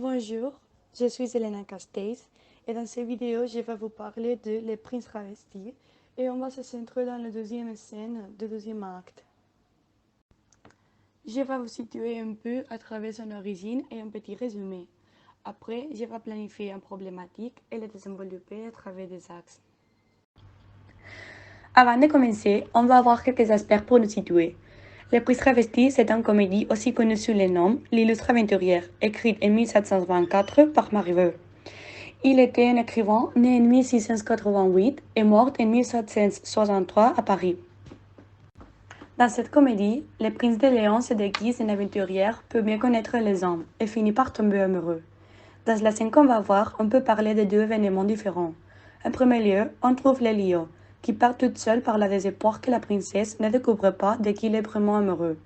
Bonjour, je suis Elena Castells et dans cette vidéo, je vais vous parler de Les Princes travestis et on va se centrer dans la deuxième scène du deuxième acte. Je vais vous situer un peu à travers son origine et un petit résumé. Après, je vais planifier une problématique et les développer à travers des axes. Avant de commencer, on va voir quelques aspects pour nous situer. Les Princes travestis, c'est une comédie aussi connue sous le nom L'illustre aventurière, écrite en 1724 par Marivaux. Il était un écrivain né en 1688 et mort en 1763 à Paris. Dans cette comédie, le prince de Léon se déguise en aventurière pour mieux connaître les hommes et finit par tomber amoureux. Dans la scène qu'on va voir, on peut parler de deux événements différents. En premier lieu, on trouve Lélio, qui part toute seule par la désespoir que la princesse ne découvre pas de qui il est vraiment amoureux.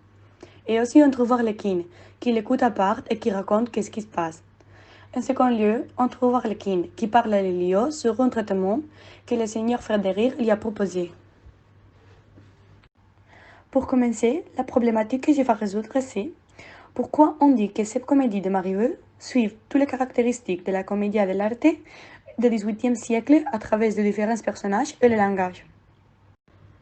Et aussi on trouve Arlequin, qui l'écoute à part et qui raconte qu'est-ce qui se passe. En second lieu, on trouve Arlequin, qui parle à Lélio sur un traitement que le seigneur Frédéric lui a proposé. Pour commencer, la problématique que je vais résoudre c'est pourquoi on dit que cette comédie de Marivaux suit toutes les caractéristiques de la commedia dell'arte du XVIIIe siècle à travers de différents personnages et le langage.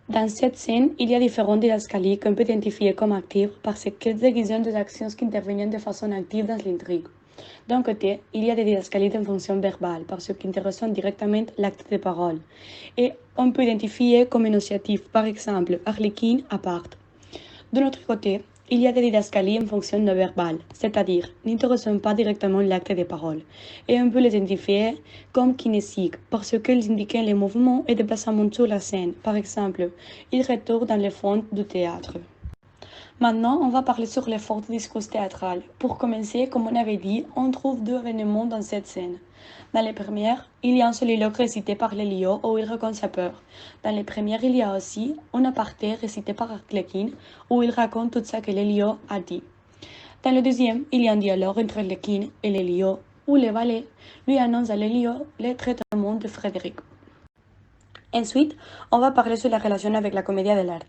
Dans cette scène, il y a différents didascalies qu'on peut identifier comme actives parce qu'elles déguisent des actions qui interviennent de façon active dans l'intrigue. D'un côté, il y a des didascalies de fonction verbale parce qu'ils intéressent directement l'acte de parole. Et on peut identifier comme énonciatif, par exemple, Arlequin à part. De l'autre côté, il y a des didascalies en fonction non verbale, c'est-à-dire n'intéressant pas directement l'acte de parole. Et on peut les identifier comme kinésiques parce qu'ils indiquent les mouvements et déplacements sur la scène. Par exemple, ils retournent dans le fond du théâtre. Maintenant, on va parler sur l'effort du discours théâtral. Pour commencer, comme on avait dit, on trouve deux événements dans cette scène. Dans les premières, il y a un soliloque récité par Lélio où il raconte sa peur. Dans les premières, il y a aussi un aparté récité par Arlequin où il raconte tout ça que Lélio a dit. Dans le deuxième, il y a un dialogue entre Arlequin et Lélio où le valet lui annonce à Lélio le traitement de Frédéric. Ensuite, on va parler sur la relation avec la comédie de l'art.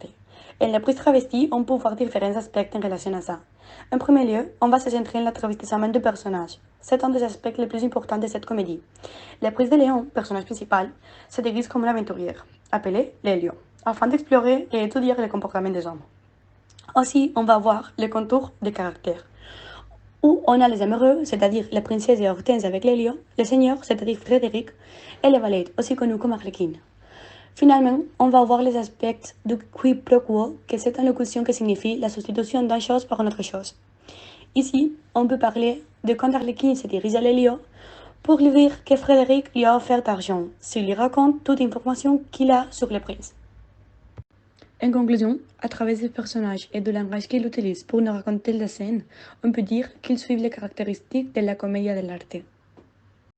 En Les Princes travestis, on peut voir différents aspects en relation à ça. En premier lieu, on va se centrer en le travestissement du personnage. C'est un des aspects les plus importants de cette comédie. Le prince de Léon, personnage principal, se déguise comme un aventurier, appelé Lélio, afin d'explorer et étudier le comportement des hommes. Aussi, on va voir les contours des caractères, où on a les amoureux, c'est-à-dire la princesse et Hortense avec Lélio, le seigneur, c'est-à-dire Frédéric, et le valet, aussi connu comme Arlequin. Finalement, on va voir les aspects du qui pro quo, que c'est une locution qui signifie la substitution d'une chose par une autre chose. Ici, on peut parler de quand Arlequin se dirige à Lélio pour lui dire que Frédéric lui a offert d'argent, s'il lui raconte toute information qu'il a sur le prince. En conclusion, à travers ces personnages et du langage qu'il utilise pour nous raconter la scène, on peut dire qu'ils suivent les caractéristiques de la comédie de l'arte.